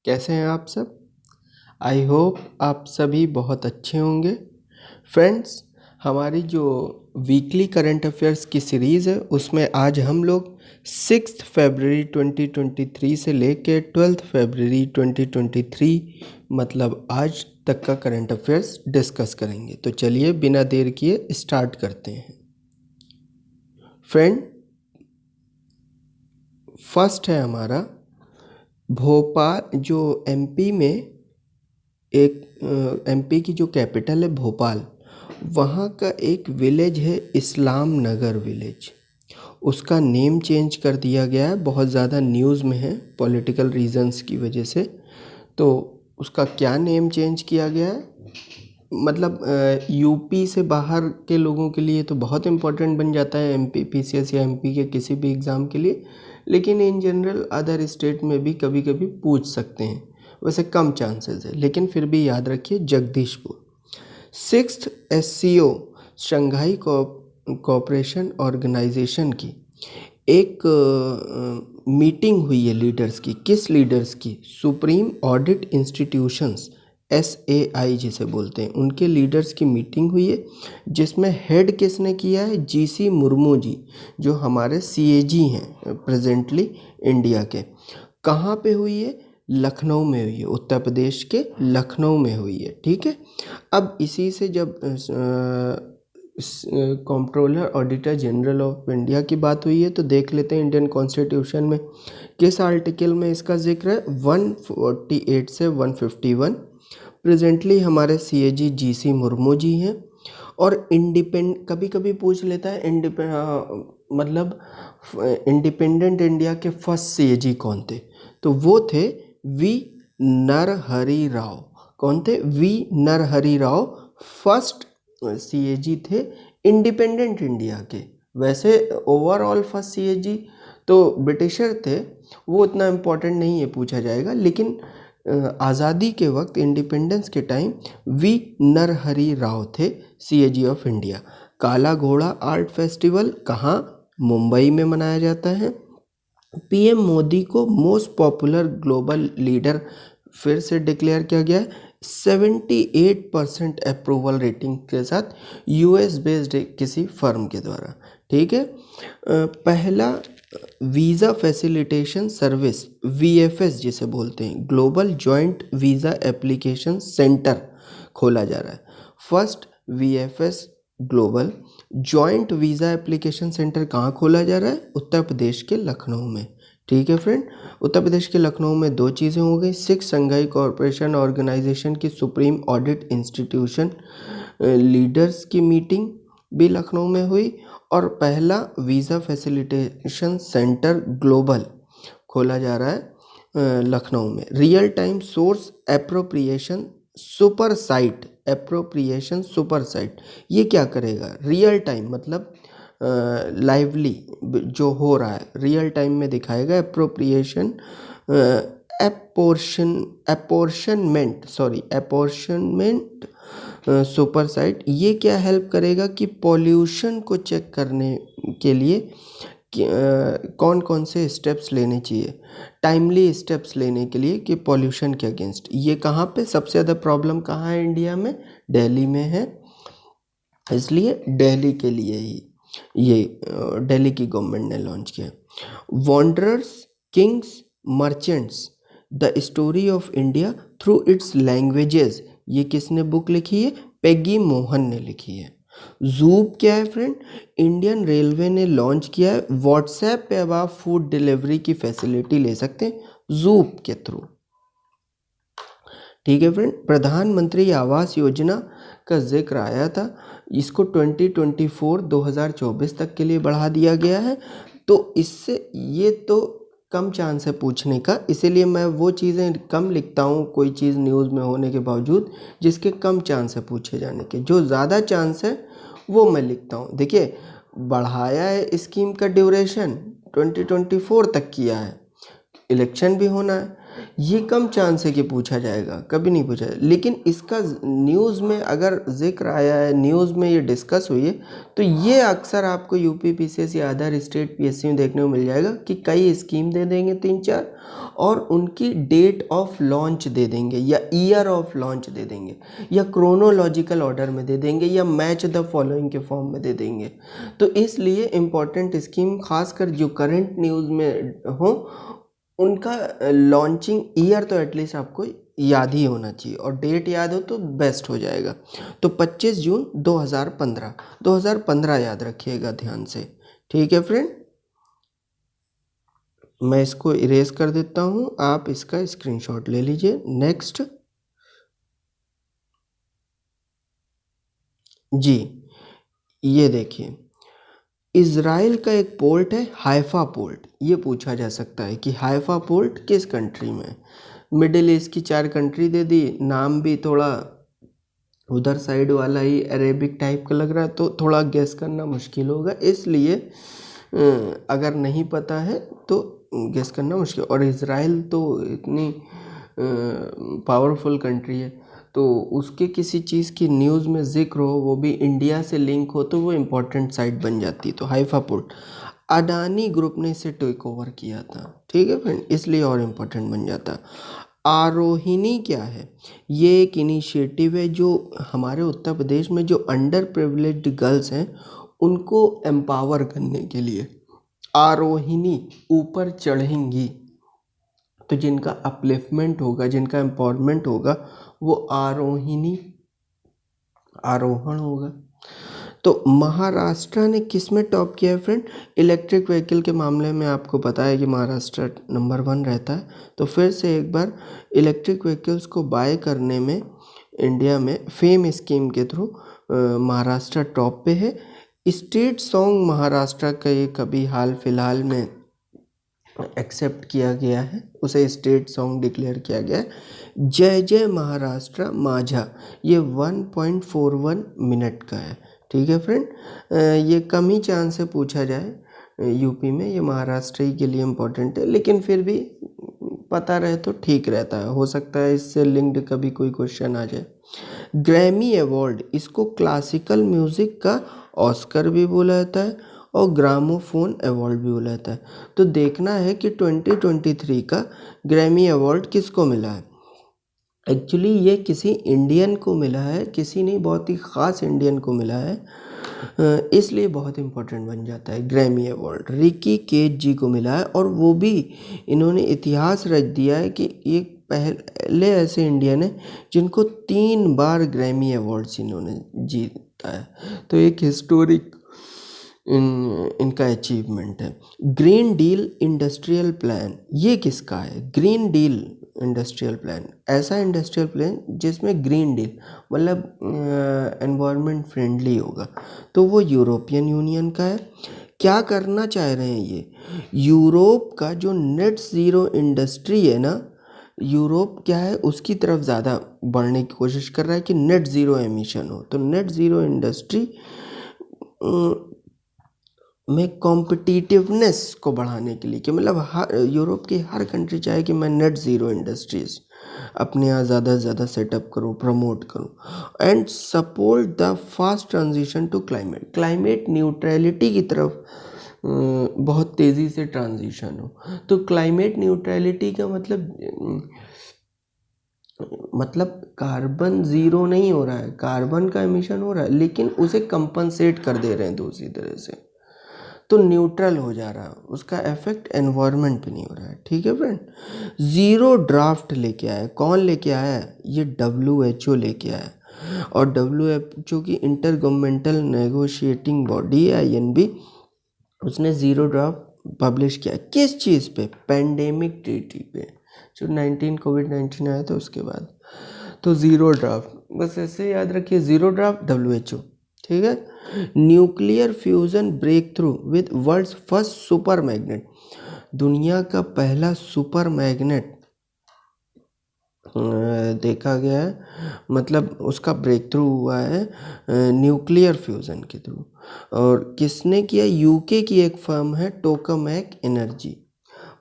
कैसे हैं आप सब? आई होप आप सभी बहुत अच्छे होंगे। फ्रेंड्स, हमारी जो वीकली करंट अफेयर्स की सीरीज़ है उसमें आज हम लोग 6 फरवरी 2023 से लेकर 12 फरवरी 2023 मतलब आज तक का करंट अफेयर्स डिस्कस करेंगे। तो चलिए बिना देर किए स्टार्ट करते हैं। फ्रेंड, फर्स्ट है हमारा भोपाल, जो एमपी में एक एमपी की जो कैपिटल है भोपाल, वहाँ का एक विलेज है इस्लाम नगर विलेज। उसका नेम चेंज कर दिया गया है, बहुत ज़्यादा न्यूज़ में है पॉलिटिकल रीजंस की वजह से। तो उसका क्या नेम चेंज किया गया है, मतलब यूपी से बाहर के लोगों के लिए तो बहुत इम्पोर्टेंट बन जाता है एमपी पीसीएस या एमपी के किसी भी एग्ज़ाम के लिए, लेकिन इन जनरल अदर स्टेट में भी कभी कभी पूछ सकते हैं। वैसे कम चांसेस है, लेकिन फिर भी याद रखिए Jagdishpur. 6th SCO Shanghai cooperation organisation की एक मीटिंग हुई है लीडर्स की। किस लीडर्स की? सुप्रीम ऑडिट इंस्टीट्यूशंस, SAI जिसे बोलते हैं, उनके लीडर्स की मीटिंग हुई है, जिसमें हेड किसने किया है? GC मुर्मू जी, जो हमारे CAG हैं प्रेजेंटली इंडिया के। कहाँ पे हुई है? लखनऊ में हुई है, उत्तर प्रदेश के लखनऊ में हुई है। ठीक है। अब इसी से जब controller auditor general of India की बात हुई है तो देख लेते हैं इंडियन कॉन्स्टिट्यूशन में किस आर्टिकल में इसका जिक्र है। 148 से 151। प्रेजेंटली हमारे CAG GC मुर्मू जी हैं। और कभी कभी पूछ लेता है मतलब इंडिपेंडेंट इंडिया के फर्स्ट CAG कौन थे? तो वो थे V नरहरि राव। कौन थे? V Narahari Rao first CAG थे इंडिपेंडेंट इंडिया के। वैसे ओवरऑल फर्स्ट CAG तो ब्रिटिशर थे, वो इतना इम्पोर्टेंट नहीं है, पूछा जाएगा। लेकिन आज़ादी के वक्त, इंडिपेंडेंस के टाइम, V नरहरि राव थे CAG ऑफ इंडिया। काला घोड़ा आर्ट फेस्टिवल कहाँ? मुंबई में मनाया जाता है। PM मोदी को मोस्ट पॉपुलर ग्लोबल लीडर फिर से डिक्लेयर किया गया है 78% अप्रूवल रेटिंग के साथ, US बेस्ड किसी फर्म के द्वारा। ठीक है। पहला वीज़ा फैसिलिटेशन सर्विस, VFS जिसे बोलते हैं, global joint visa application centre खोला जा रहा है। First VFS global joint visa application centre कहाँ खोला जा रहा है? उत्तर प्रदेश के लखनऊ में। ठीक है फ्रेंड, उत्तर प्रदेश के लखनऊ में दो चीज़ें हो गई। 6 शंघाई कोऑपरेशन ऑर्गेनाइजेशन की सुप्रीम ऑडिट इंस्टीट्यूशन लीडर्स की मीटिंग भी लखनऊ में हुई, और पहला वीज़ा फैसिलिटेशन सेंटर ग्लोबल खोला जा रहा है लखनऊ में। Real time source appropriation super site, ये क्या करेगा? रियल टाइम मतलब लाइवली जो हो रहा है, रियल टाइम में दिखाएगा। एप्रोप्रिएशन एपोर्शनमेंट सुपर साइट, ये क्या हेल्प करेगा कि पॉल्यूशन को चेक करने के लिए कौन कौन से स्टेप्स लेने चाहिए, टाइमली स्टेप्स लेने के लिए कि पॉल्यूशन के अगेंस्ट। ये कहाँ पे सबसे ज़्यादा प्रॉब्लम कहाँ है इंडिया में? दिल्ली में है। इसलिए दिल्ली के लिए ही ये दिल्ली की गवर्नमेंट ने लॉन्च किया। Wanderers, Kings, merchants, the story of India through it's languages, ये किसने बुक लिखी है? पेगी मोहन ने लिखी है। जूप क्या है फ्रेंड? इंडियन रेलवे ने लॉन्च किया है। व्हाट्सएप पे अब आप फूड डिलीवरी की फैसिलिटी ले सकते हैं जूप के थ्रू। ठीक है फ्रेंड, प्रधानमंत्री आवास योजना का जिक्र आया था, इसको 2024 तक के लिए बढ़ा दिया गया है। तो इससे ये तो कम चांस है पूछने का, इसीलिए मैं वो चीज़ें कम लिखता हूँ कोई चीज़ न्यूज़ में होने के बावजूद जिसके कम चांस है पूछे जाने के। जो ज़्यादा चांस है वो मैं लिखता हूँ। देखिए, बढ़ाया है स्कीम का ड्यूरेशन, 2024 तक किया है, इलेक्शन भी होना है। ये कम चांस है कि पूछा जाएगा, कभी नहीं पूछा जाएगा। लेकिन इसका न्यूज़ में अगर जिक्र आया है, न्यूज़ में ये डिस्कस हुई है, तो ये अक्सर आपको यूपी पीसीएस या अदर स्टेट पीएससी में देखने को मिल जाएगा कि कई स्कीम दे देंगे 3-4 और उनकी डेट ऑफ लॉन्च दे देंगे या ईयर ऑफ लॉन्च दे देंगे या क्रोनोलॉजिकल ऑर्डर में दे देंगे या मैच द फॉलोइंग के फॉर्म में दे देंगे। तो इसलिए इम्पॉर्टेंट स्कीम खासकर जो करंट न्यूज़ में हो उनका लॉन्चिंग ईयर तो एटलीस्ट आपको याद ही होना चाहिए और डेट याद हो तो बेस्ट हो जाएगा। तो 25 जून 2015 याद रखिएगा ध्यान से। ठीक है फ्रेंड, मैं इसको इरेज कर देता हूँ, आप इसका स्क्रीनशॉट ले लीजिए। नेक्स्ट जी, ये देखिए इज़राइल का एक पोर्ट है हाइफा पोर्ट। ये पूछा जा सकता है कि हाइफा पोर्ट किस कंट्री में है। मिडिल ईस्ट की 4 कंट्री दे दी, नाम भी थोड़ा उधर साइड वाला ही अरेबिक टाइप का लग रहा है, तो थोड़ा गेस करना मुश्किल होगा, इसलिए अगर नहीं पता है तो गेस करना मुश्किल। और इज़राइल तो इतनी पावरफुल कंट्री है, तो उसके किसी चीज़ की न्यूज़ में जिक्र हो, वो भी इंडिया से लिंक हो, तो वो इम्पोर्टेंट साइट बन जाती है। तो हाइफा पोर्ट अडानी ग्रुप ने इसे टेक ओवर किया था। ठीक है फ्रेंड, इसलिए और इम्पोर्टेंट बन जाता। आरोहिणी क्या है? ये एक इनिशिएटिव है जो हमारे उत्तर प्रदेश में जो अंडर प्रिविलेज्ड गर्ल्स हैं उनको एम्पावर करने के लिए। आरोहिणी ऊपर चढ़ेंगी, तो जिनका अपलिफ्टमेंट होगा, जिनका एम्पावरमेंट होगा, वो आरोहिणी आरोहण होगा। तो महाराष्ट्र ने किस में टॉप किया है फ्रेंड? इलेक्ट्रिक व्हीकल के मामले में आपको पता है कि महाराष्ट्र नंबर 1 रहता है। तो फिर से एक बार इलेक्ट्रिक व्हीकल्स को बाय करने में इंडिया में फेम स्कीम के थ्रू महाराष्ट्र टॉप पे है। स्टेट सॉन्ग महाराष्ट्र का ये कभी हाल फिलहाल में एक्सेप्ट किया गया है, उसे स्टेट सॉन्ग डिक्लेयर किया गया है। जय जय महाराष्ट्र माझा, ये 1.41 मिनट का है। ठीक है फ्रेंड, ये कम ही चांस से पूछा जाए यूपी में, ये महाराष्ट्र ही के लिए इम्पोर्टेंट है, लेकिन फिर भी पता रहे तो ठीक रहता है, हो सकता है इससे लिंक्ड कभी कोई क्वेश्चन आ जाए। ग्रैमी अवार्ड, इसको क्लासिकल म्यूज़िक का ऑस्कर भी बोला जाता है और ग्रामोफोन अवार्ड भी बोला जाता है। तो देखना है कि 2023 का ग्रैमी अवार्ड किसको मिला है। एक्चुअली ये किसी इंडियन को मिला है, किसी नहीं, बहुत ही ख़ास इंडियन को मिला है, इसलिए बहुत इम्पोर्टेंट बन जाता है। ग्रैमी अवार्ड रिकी केज जी को मिला है और वो भी इन्होंने इतिहास रच दिया है कि ये पहले ऐसे इंडियन है जिनको 3 बार ग्रैमी अवार्ड्स इन्होंने जीता है। तो एक हिस्टोरिक इनका अचीवमेंट है। ग्रीन डील इंडस्ट्रियल प्लान, ये किसका है? ग्रीन डील इंडस्ट्रियल प्लान, ऐसा इंडस्ट्रियल प्लान जिसमें ग्रीन डील मतलब एनवायरनमेंट फ्रेंडली होगा, तो वो यूरोपियन यूनियन का है। क्या करना चाह रहे हैं ये? यूरोप का जो नेट ज़ीरो इंडस्ट्री है ना, यूरोप क्या है उसकी तरफ ज़्यादा बढ़ने की कोशिश कर रहा है कि नेट ज़ीरो एमिशन हो। तो नेट ज़ीरो इंडस्ट्री में कॉम्पिटिटिवनेस को बढ़ाने के लिए, कि मतलब हर यूरोप की हर कंट्री चाहे कि मैं नेट ज़ीरो इंडस्ट्रीज़ अपने यहाँ ज़्यादा से ज़्यादा सेटअप करूँ, प्रमोट करूँ and support the fast transition to climate neutrality की तरफ बहुत तेज़ी से ट्रांजिशन हो। तो क्लाइमेट न्यूट्रलिटी का मतलब कार्बन ज़ीरो नहीं हो रहा है, कार्बन का एमिशन हो रहा है, लेकिन उसे कंपनसेट कर दे रहे हैं दूसरी तरह से, तो न्यूट्रल हो जा रहा है, उसका इफेक्ट एनवायरनमेंट पे नहीं हो रहा है। ठीक है फ्रेंड, ज़ीरो ड्राफ्ट लेके आया, कौन लेके आया है? ये WHO लेके आया, और WHO की इंटर गवर्नमेंटल नेगोशिएटिंग बॉडी है INB, उसने ज़ीरो ड्राफ्ट पब्लिश किया। किस चीज़ पे? पेंडेमिक ट्रीटी पे, जो कोविड-19 आया था उसके बाद। तो ज़ीरो ड्राफ्ट, बस ऐसे याद रखिए, ज़ीरो ड्राफ्ट WHO। ठीक है, nuclear fusion breakthrough with world's first super magnet, दुनिया का पहला सुपर मैग्नेट देखा गया है, मतलब उसका ब्रेक थ्रू हुआ है न्यूक्लियर फ्यूज़न के थ्रू। और किसने किया? UK की एक फर्म है टोकामेक एनर्जी।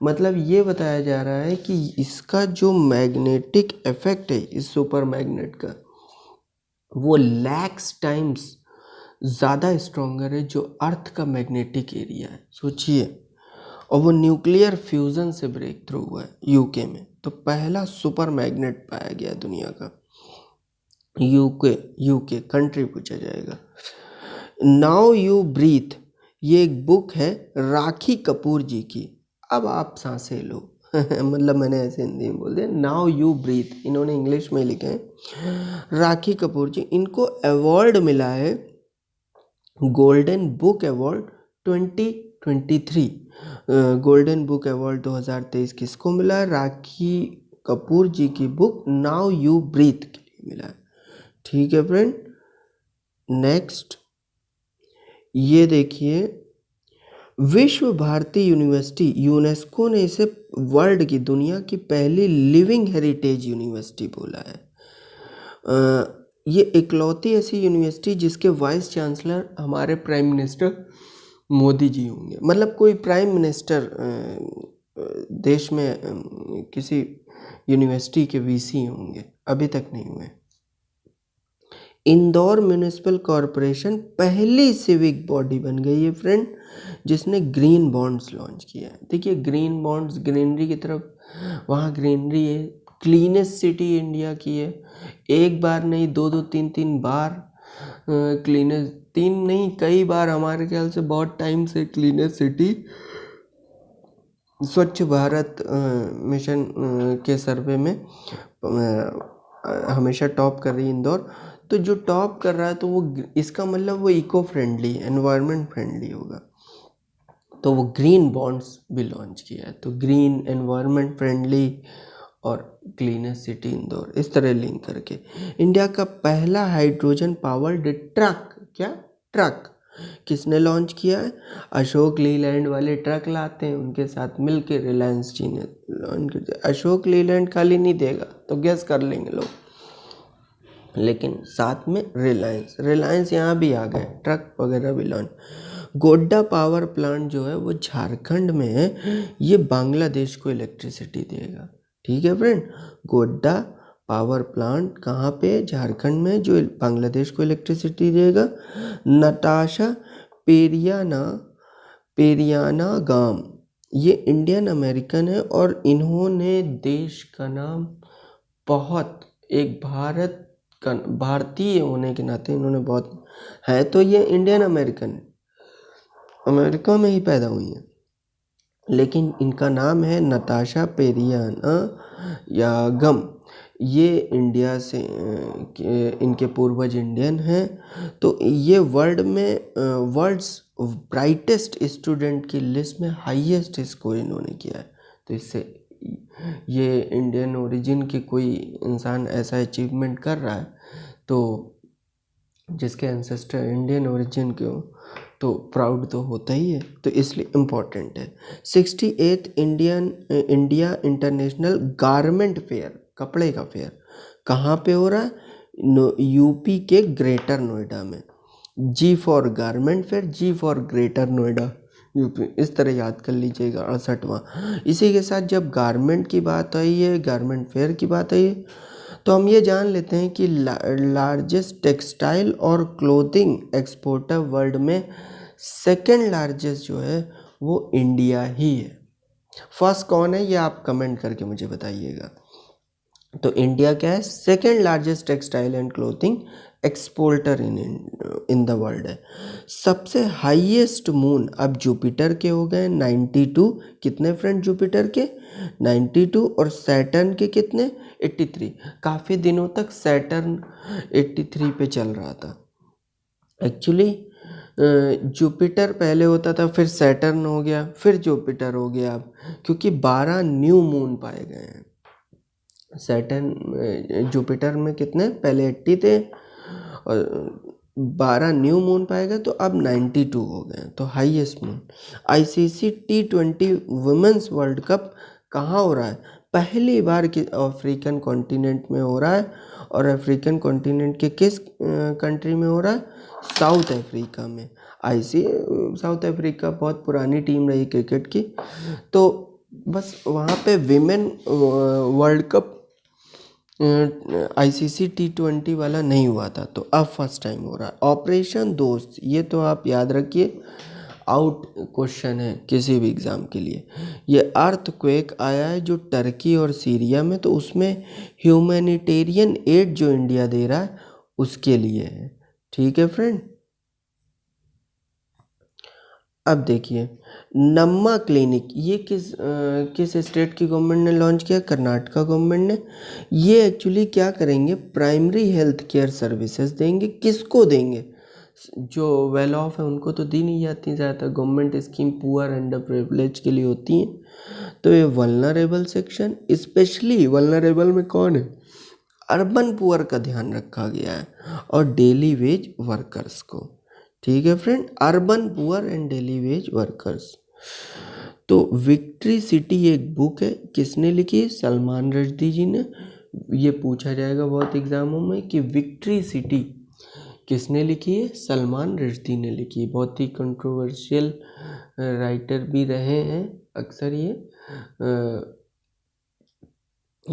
मतलब ये बताया जा रहा है कि इसका जो मैग्नेटिक इफेक्ट है इस सुपर मैग्नेट का, वो लैक्स टाइम्स ज़्यादा स्ट्रॉन्गर है जो अर्थ का मैग्नेटिक एरिया है, सोचिए। और वो न्यूक्लियर फ्यूज़न से ब्रेक थ्रू हुआ है यूके में। तो पहला सुपर मैग्नेट पाया गया दुनिया का, यूके कंट्री पूछा जाएगा। नाउ यू ब्रीथ, ये एक बुक है राखी कपूर जी की। अब आप सांसें लो मतलब मैंने ऐसे हिंदी में बोल दिया। नाउ यू ब्रीथ, इन्होंने इंग्लिश में लिखे हैं, राखी कपूर जी। इनको अवार्ड मिला है golden book award 2023। Golden book award 2023 किसको मिला? राखी कपूर जी की बुक नाउ यू ब्रीथ के लिए मिला है। ठीक है फ्रेंड, नेक्स्ट ये देखिए, विश्व भारती यूनिवर्सिटी, यूनेस्को ने इसे वर्ल्ड की, दुनिया की पहली लिविंग हेरिटेज यूनिवर्सिटी बोला है। ये इकलौती ऐसी यूनिवर्सिटी जिसके वाइस चांसलर हमारे प्राइम मिनिस्टर मोदी जी होंगे। मतलब कोई प्राइम मिनिस्टर देश में किसी यूनिवर्सिटी के वीसी होंगे, अभी तक नहीं हुए। इंदौर म्यूनिसिपल कॉरपोरेशन पहली सिविक बॉडी बन गई है फ्रेंड जिसने ग्रीन बॉन्ड्स लॉन्च किया है। देखिए ग्रीन बॉन्ड्स, ग्रीनरी की तरफ, वहाँ ग्रीनरी है। क्लीनेस्ट सिटी इंडिया की है, एक बार नहीं, दो दो तीन तीन बार क्लीनेस्ट, तीन नहीं कई बार, हमारे ख्याल से बहुत टाइम से क्लीनेस्ट सिटी स्वच्छ भारत मिशन के सर्वे में हमेशा टॉप कर रही है इंदौर। तो जो टॉप कर रहा है तो वो, इसका मतलब वो इको फ्रेंडली, एनवायरनमेंट फ्रेंडली होगा। तो वो ग्रीन बॉन्ड्स भी लॉन्च किया है। तो ग्रीन, एनवायरनमेंट फ्रेंडली और क्लीनेस्ट सिटी इंदौर, इस तरह लिंक करके। इंडिया का पहला हाइड्रोजन पावर्ड ट्रक, क्या ट्रक किसने लॉन्च किया है? अशोक लीलैंड वाले ट्रक लाते हैं, उनके साथ मिलके रिलायंस जी ने लॉन्च किया। अशोक लीलैंड खाली नहीं देगा तो गैस कर लेंगे लोग, लेकिन साथ में रिलायंस यहाँ भी आ गए, ट्रक वगैरह भी लॉन्च। गोड्डा पावर प्लांट जो है वो झारखंड में है, ये बांग्लादेश को इलेक्ट्रिसिटी देगा। ठीक है फ्रेंड, गोड्डा पावर प्लांट कहाँ पे? झारखंड में, जो बांग्लादेश को इलेक्ट्रिसिटी देगा। नताशा पेरियाना गाम, ये इंडियन अमेरिकन है और इन्होंने देश का नाम बहुत, एक भारतीय होने के नाते इन्होंने बहुत है, तो ये इंडियन अमेरिकन है, अमेरिका में ही पैदा हुई है, लेकिन इनका नाम है नताशा पेरियाना या गम। ये इंडिया से इनके पूर्वज इंडियन हैं। तो ये वर्ल्ड्स ब्राइटेस्ट स्टूडेंट की लिस्ट में हाईएस्ट स्कोर इन्होंने किया है। तो इससे ये इंडियन ओरिजिन के कोई इंसान ऐसा अचीवमेंट कर रहा है तो जिसके एंसेस्टर इंडियन ओरिजिन के हो तो प्राउड तो होता ही है, तो इसलिए इम्पॉर्टेंट है। 68 इंडिया इंटरनेशनल गारमेंट फेयर, कपड़े का फेयर कहाँ पे हो रहा है? यूपी के ग्रेटर नोएडा में। G for garment fair, G for Greater Noida UP, इस तरह याद कर लीजिएगा। 68वां। इसी के साथ जब गारमेंट की बात आई है, गारमेंट फेयर की बात आई है, तो हम ये जान लेते हैं कि लार्जेस्ट टेक्सटाइल और क्लोथिंग एक्सपोर्टर वर्ल्ड में सेकंड लार्जेस्ट जो है वो इंडिया ही है। फर्स्ट कौन है ये आप कमेंट करके मुझे बताइएगा। तो इंडिया क्या है? Second largest textile and clothing exporter in the world है। सबसे हाईएस्ट मून अब जुपिटर के हो गए 92। कितने फ्रेंड जुपिटर के? 92। और सैटर्न के कितने? 83। काफ़ी दिनों तक सैटर्न 83 पे चल रहा था। एक्चुअली जुपिटर पहले होता था, फिर सैटर्न हो गया, फिर जुपिटर हो गया अब, क्योंकि 12 न्यू मून पाए गए हैं। सैटर्न जुपिटर में कितने? पहले 80 थे और 12 न्यू मून पाए गए, तो अब 92 हो गए, तो highest moon. ICC T20 women's world cup कहाँ हो रहा है? पहली बार कि अफ्रीकन कॉन्टिनेंट में हो रहा है। और अफ्रीकन कॉन्टिनेंट के किस कंट्री में हो रहा है? साउथ अफ्रीका में। साउथ अफ्रीका बहुत पुरानी टीम रही क्रिकेट की। तो बस वहाँ पे women world cup ICC T20 वाला नहीं हुआ था, तो अब फर्स्ट टाइम हो रहा है। ऑपरेशन दोस्त, ये तो आप याद रखिए, आउट क्वेश्चन है किसी भी एग्ज़ाम के लिए। ये अर्थक्वेक आया है जो टर्की और सीरिया में, तो उसमें ह्यूमैनिटेरियन एड जो इंडिया दे रहा है उसके लिए है। ठीक है फ्रेंड। अब देखिए, नम्मा क्लिनिक, ये किस स्टेट की गवर्नमेंट ने लॉन्च किया? कर्नाटका गवर्नमेंट ने। ये एक्चुअली क्या करेंगे, प्राइमरी हेल्थ केयर सर्विसेज देंगे। किसको देंगे? जो वेल ऑफ है उनको तो दी नहीं जाती ज़्यादातर, government scheme poor under privilege के लिए होती हैं। तो ये वल्नरेबल सेक्शन, स्पेशली वल्नरेबल में कौन है? अर्बन पुअर का ध्यान रखा गया है, और डेली वेज वर्कर्स को। ठीक है friend, urban poor and daily veg workers. तो विक्ट्री सिटी एक बुक है, किसने लिखी है? सलमान रश्दी जी ने। ये पूछा जाएगा बहुत एग्जामों में कि विक्ट्री सिटी किसने लिखी है? सलमान रश्दी ने लिखी है। बहुत ही कंट्रोवर्शियल राइटर भी रहे हैं अक्सर ये।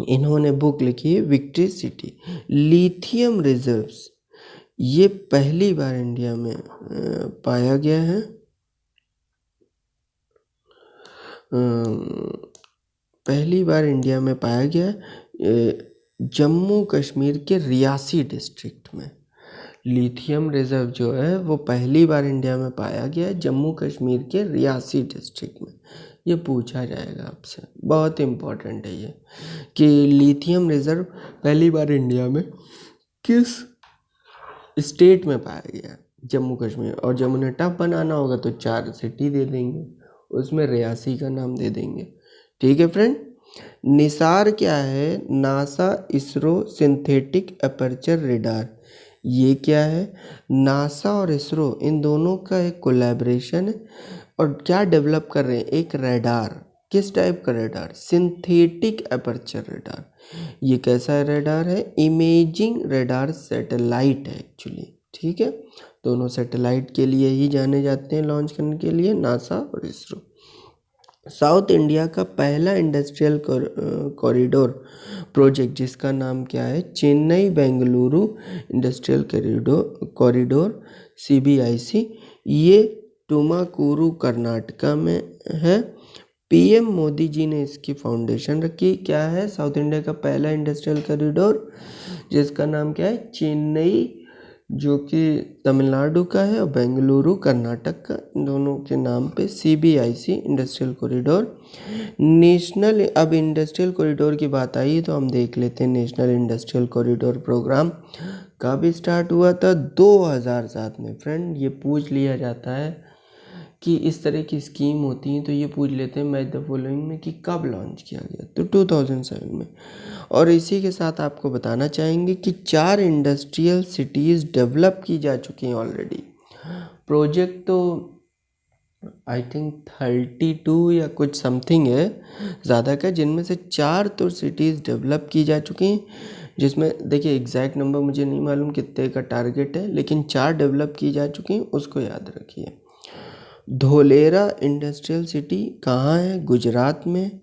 इन्होंने बुक लिखी है विक्ट्री सिटी। लिथियम रिजर्व्स, ये पहली बार इंडिया में पाया गया है। पहली बार इंडिया में पाया गया जम्मू कश्मीर के रियासी डिस्ट्रिक्ट में। लिथियम रिजर्व जो है वो पहली बार इंडिया में पाया गया है जम्मू कश्मीर के रियासी डिस्ट्रिक्ट में। ये पूछा जाएगा आपसे, बहुत इम्पोर्टेंट है ये, कि लिथियम रिजर्व पहली बार इंडिया में किस स्टेट में पाया गया? जम्मू कश्मीर। और जब उन्हें टफ बनाना होगा तो 4 सिटी दे देंगे, उसमें रियासी का नाम दे देंगे। ठीक है फ्रेंड। निसार क्या है? NASA ISRO synthetic aperture radar. ये क्या है? नासा और इसरो इन दोनों का एक कोलैबोरेशन है, और क्या डेवलप कर रहे हैं? एक रेडार। किस टाइप का रेडार? Synthetic aperture radar. ये कैसा रेडार है? इमेजिंग रेडार सैटेलाइट है एक्चुअली। ठीक है, दोनों सैटेलाइट के लिए ही जाने जाते हैं लॉन्च करने के लिए, नासा और इसरो। साउथ इंडिया का पहला इंडस्ट्रियल कॉरिडोर प्रोजेक्ट, जिसका नाम क्या है? Chennai Bengaluru industrial corridor CBIC। ये टुमाकुरू कर्नाटका में है। PM मोदी जी ने इसकी फाउंडेशन रखी। क्या है? साउथ इंडिया का पहला इंडस्ट्रियल कॉरिडोर, जिसका नाम क्या है? चेन्नई, जो कि तमिलनाडु का है, और बेंगलुरु कर्नाटक का, इन दोनों के नाम पे CBIC इंडस्ट्रियल कॉरिडोर। नेशनल, अब इंडस्ट्रियल कॉरिडोर की बात आई तो हम देख लेते हैं नेशनल इंडस्ट्रियल कॉरिडोर प्रोग्राम कब स्टार्ट हुआ था? 2007 में। फ्रेंड, ये पूछ लिया जाता है कि इस तरह की स्कीम होती हैं, तो ये पूछ लेते हैं मैच द फॉलोइंग में कि कब लॉन्च किया गया, तो 2007 में। और इसी के साथ आपको बताना चाहेंगे कि 4 इंडस्ट्रियल सिटीज़ डेवलप की जा चुकी हैं ऑलरेडी। प्रोजेक्ट तो आई थिंक 32 या कुछ समथिंग है ज़्यादा का, जिनमें से 4 तो सिटीज़ डेवलप की जा चुकी हैं, जिसमें देखिए एग्जैक्ट नंबर मुझे नहीं मालूम कितने का टारगेट है, लेकिन 4 डेवलप की जा चुकी हैं, उसको याद रखिए। धोलेरा इंडस्ट्रियल सिटी कहाँ है? गुजरात में।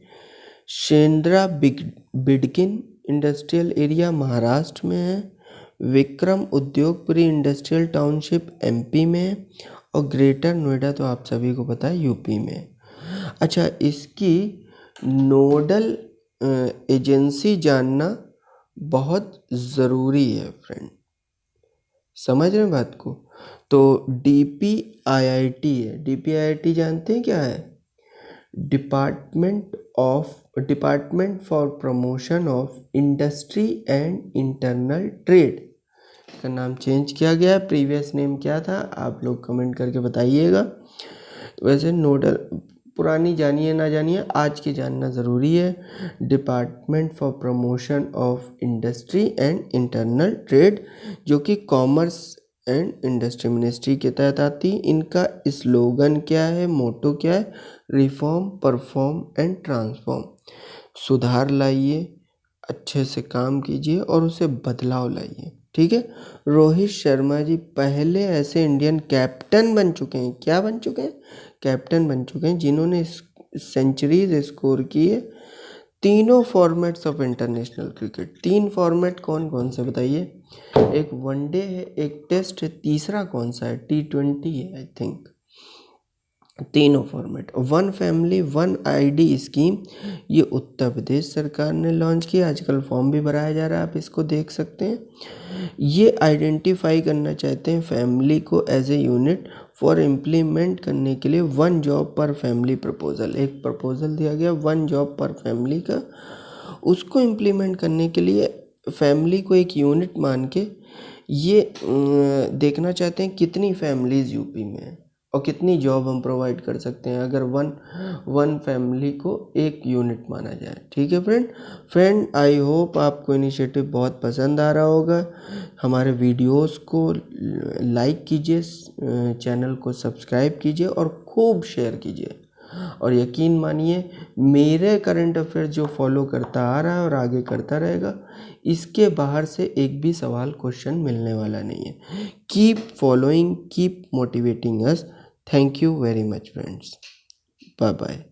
शेंद्रा बिडकिन इंडस्ट्रियल एरिया महाराष्ट्र में है। विक्रम उद्योगपुरी इंडस्ट्रियल टाउनशिप MP में है। और ग्रेटर नोएडा तो आप सभी को पता है UP में। अच्छा, इसकी नोडल एजेंसी जानना बहुत ज़रूरी है फ्रेंड, समझ रहे हैं बात को? तो DPIIT है। DPIIT जानते हैं क्या है? Department for promotion of industry and internal trade का नाम चेंज किया गया। प्रीवियस नेम क्या था? आप लोग कमेंट करके बताइएगा। वैसे नोडल पुरानी जानिए ना जानिए, आज की जानना ज़रूरी है। Department for promotion of industry and internal trade, जो कि कॉमर्स एंड इंडस्ट्री मिनिस्ट्री के तहत आती। इनका स्लोगन क्या है? मोटो क्या है? Reform, perform and transform. सुधार लाइए, अच्छे से काम कीजिए और उसे बदलाव लाइए। ठीक है। रोहित शर्मा जी पहले ऐसे इंडियन कैप्टन बन चुके हैं। क्या बन चुके हैं? कैप्टन बन चुके हैं, जिन्होंने सेंचुरीज स्कोर किए तीनों formats of international cricket. 3 format कौन कौन से बताइए? एक वनडे है, एक टेस्ट है, तीसरा कौन सा है? T20 है आई थिंक। तीनों format. One family one ID scheme, ये उत्तर प्रदेश सरकार ने लॉन्च किया। आजकल फॉर्म भी भराया जा रहा है, आप इसको देख सकते हैं। ये आइडेंटिफाई करना चाहते हैं फैमिली को as a unit for implement करने के लिए 1 जॉब पर फैमिली प्रपोजल। एक प्रपोजल दिया गया 1 जॉब पर फैमिली का, उसको इम्प्लीमेंट करने के लिए फैमिली को एक यूनिट मान के ये देखना चाहते हैं कितनी फैमिलीज़ यूपी में है और कितनी जॉब हम प्रोवाइड कर सकते हैं अगर वन फैमिली को एक यूनिट माना जाए। ठीक है फ्रेंड आई होप आपको इनिशिएटिव बहुत पसंद आ रहा होगा। हमारे वीडियोस को लाइक कीजिए, चैनल को सब्सक्राइब कीजिए और खूब शेयर कीजिए। और यकीन मानिए मेरे करंट अफेयर जो फॉलो करता आ रहा है और आगे करता रहेगा, इसके बाहर से एक भी सवाल क्वेश्चन मिलने वाला नहीं है। Keep following, keep motivating us. Thank you very much friends, bye bye.